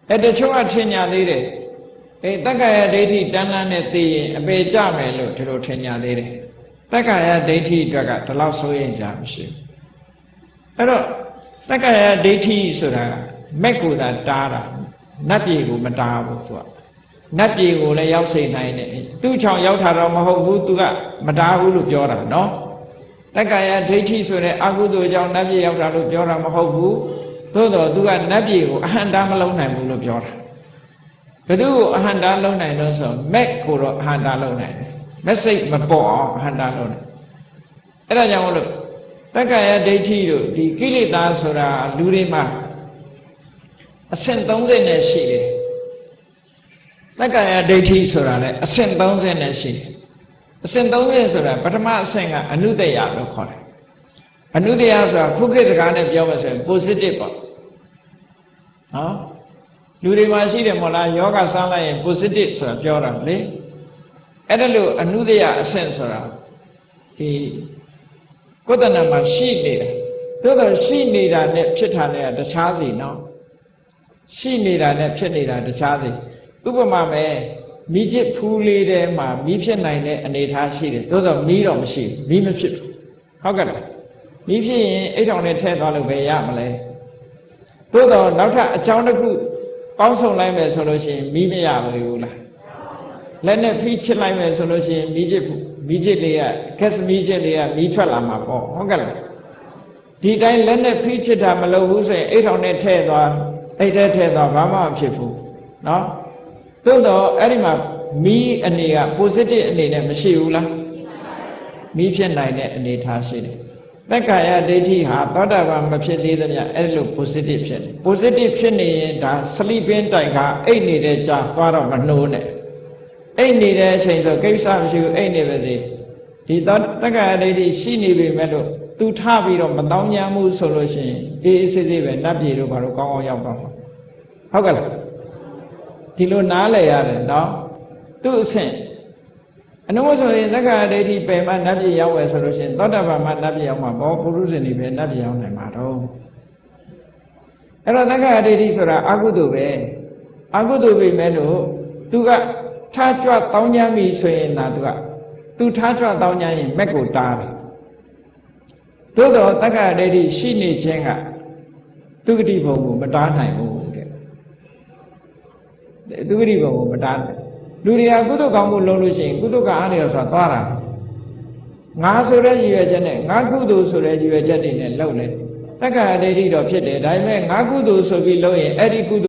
အဲ့တချို့ကထင်ညာသေးတယ်တက္ကရာဒိဋ္ဌိတန်းလန်းနဲ့သိရင်အပေကြမယ်လို့ဒီလိုထင်ညာသေးတယ်တက္ကရာဒိဋ္ဌိအတွက်ကဒီလောက်စိုးရင်ကြမရှိဘူးအဲ့တော့တက္ကရာဒိဋ္ဌိဆိုတာမက်ကိုသာတားတာနတ်ပြည်ကိုမတားဘူးသူကနတ်ပြည်ကိုလည်းရောက်စေနိုင်တယ်သူ့ချောင်ရောက်တာတော့မဟုတ်ဘူးသူကမတားဘူးလို့ပြောတာနော်တက္ကရာဒိဋ္ဌိဆိုတဲ့အကုသိုလ်ကြောင့်နတ်ပြည်ရောက်တာလို့ပြောတာမဟုတ်ဘူးသို့တော်သူကနတ်ပြည်ကိုအဟံတားမလုံးနိုင်ဘူးလို့ပြောတာဘယ်သူကိုအဟံတားလုံးနိုင်လို့ဆိုမက်ကိုတော့အဟံတားလုံးနိုင်တယ်မက်စိတ်မပေါ်အောင်အဟံတားလုံးနိုင်အဲ့ဒါကြောင့်မလို့တက္ကရာဒိဋ္ဌိတို့ဒီကိလေသာဆိုတာလူတွေမှာအဆင့်30နဲ့ရှိတယ်တက္ကရာဒိဋ္ဌိဆိုတာလည်းအဆင့်30နဲ့ရှိတယ်အဆင့်30ဆိုတာပထမအဆင့်ကအနုတ္တယလို့ခေါ်တယ်အနုတ္တယဆိုတာခုခေတ်စကားနဲ့ပြောမယ်ဆိုရင် positive ပေါ့နော်လူတွေမှာရှိတယ်မို့လားယောဂဆန်းလိုက်ရင် positive ဆိုတာပြောတာလေအဲ့ဒါလို့အနုတ္တယအဆင့်ဆိုတာဒီကိုယ်တဏ္ဍမှာရှိနေတာသို့တော့ရှိနေတာနဲ့ဖြစ်တာနဲ့တခြားစီနော်ရှိနေတာနဲ့ဖြစ်နေတာတခြားစီဥပမာပဲမိချစ်ဖူးလေးထဲမှာမိဖြစ်နိုင်တဲ့အနေအထားရှိတယ်သို့တော့မိတော့မရှိဘူးမိမဖြစ်ဘူးဟုတ်ကဲ့လားမိဖြစ်ရင်အိတ်ထောင်နဲ့ထည့်သွားလို့ပဲရမလဲသို့တော့နောက်ထပ်အကြောင်းတစ်ခုပေါင်းစုံလိုက်မယ်ဆိုလို့ရှိရင်မိမရဘူးလားလက်နဲ့ဖိချစ်လိုက်မယ်ဆိုလို့ရှိရင်မိချစ်လေးကကက်စမိချစ်လေးကမိထွက်လာမှာပေါ့ဟုတ်ကဲ့လားဒီတိုင်းလက်နဲ့ဖိချစ်တာမလုပ်ဘူးဆိုရင်အိတ်ထောင်နဲ့ထည့်သွားအိတ်ထဲထည့်သွားဘာမှမဖြစ်ဘူးနော်သို့တော့အဲ့ဒီမှာမီးအနေက positive အနေနဲ့မရှိဘူးလားမီးဖြစ်နိုင်တဲ့အနေထားရှိတယ်တက္ကရာဒိဋ္ဌိဟာသောတာပန်မဖြစ်သေးသမျှအဲ့လို positive ဖြစ်တယ် positive ဖြစ်နေရင်ဒါ sleeping တိုင်ကအိတ်နေတဲ့ကြာသွားတော့မနှိုးနဲ့အိတ်နေတဲ့အချိန်ဆိုကိစ္စမရှိဘူးအိတ်နေပါစေဒီတက္ကရာဒိဋ္ဌိရှိနေပြီမဲ့လို့သူထပြီးတော့မတောင်းညမ်းမှုဆိုလို့ရှိရင်အေးအေးဆေးဆေးပဲနတ်ပြည်တို့ဘာလို့ကောင်းအောင်ရောက်သွားမှာဟုတ်ကဲ့လားဒီလိုနားလည်ရတယ်နော်သူ့အဆင့်အနုမဆိုရင်သက္ကာဒိဋ္ဌိပယ်မှနတ်ပြည်ရောက်ဝယ်ဆိုလို့ရှိရင်သောတာပန်မှနတ်ပြည်ရောက်မှာဘောပုရုဇဉ်တွေပဲနတ်ပြည်ရောက်နိုင်မှာတော့အဲ့တော့သက္ကာဒိဋ္ဌိဆိုတာအကုသိုလ်ပဲအကုသိုလ်ပဲမဲ့လို့သူကထားကြွတောင်းကြမ်းပြီဆိုရင်သူထားကြွတောင်းကြမ်းရင်မက်ကိုတားတယ်သို့တော့သက္ကာဒိဋ္ဌိရှိနေခြင်းကသူဂတိဘုံကိုမတားနိုင်ဘူးတဲ့သူဂတိဘုံကိုမတားနိုင်လူတွေကကုသိုလ်ကောင်းမှုလုပ်လို့ရှိရင်ကုသိုလ်ကအားလျော်စွာသွားတာငါဆိုတဲ့ရည်ရွယ်ချက်နဲ့ငါကုသိုလ်ဆိုတဲ့ရည်ရွယ်ချက်တွေနဲ့လုပ်လဲတက္ကရာဒိဋ္ဌိတော့ဖြစ်တယ်ဒါပေမဲ့ငါကုသိုလ်ဆိုပြီးလုပ်ရင်အဲ့ဒီကု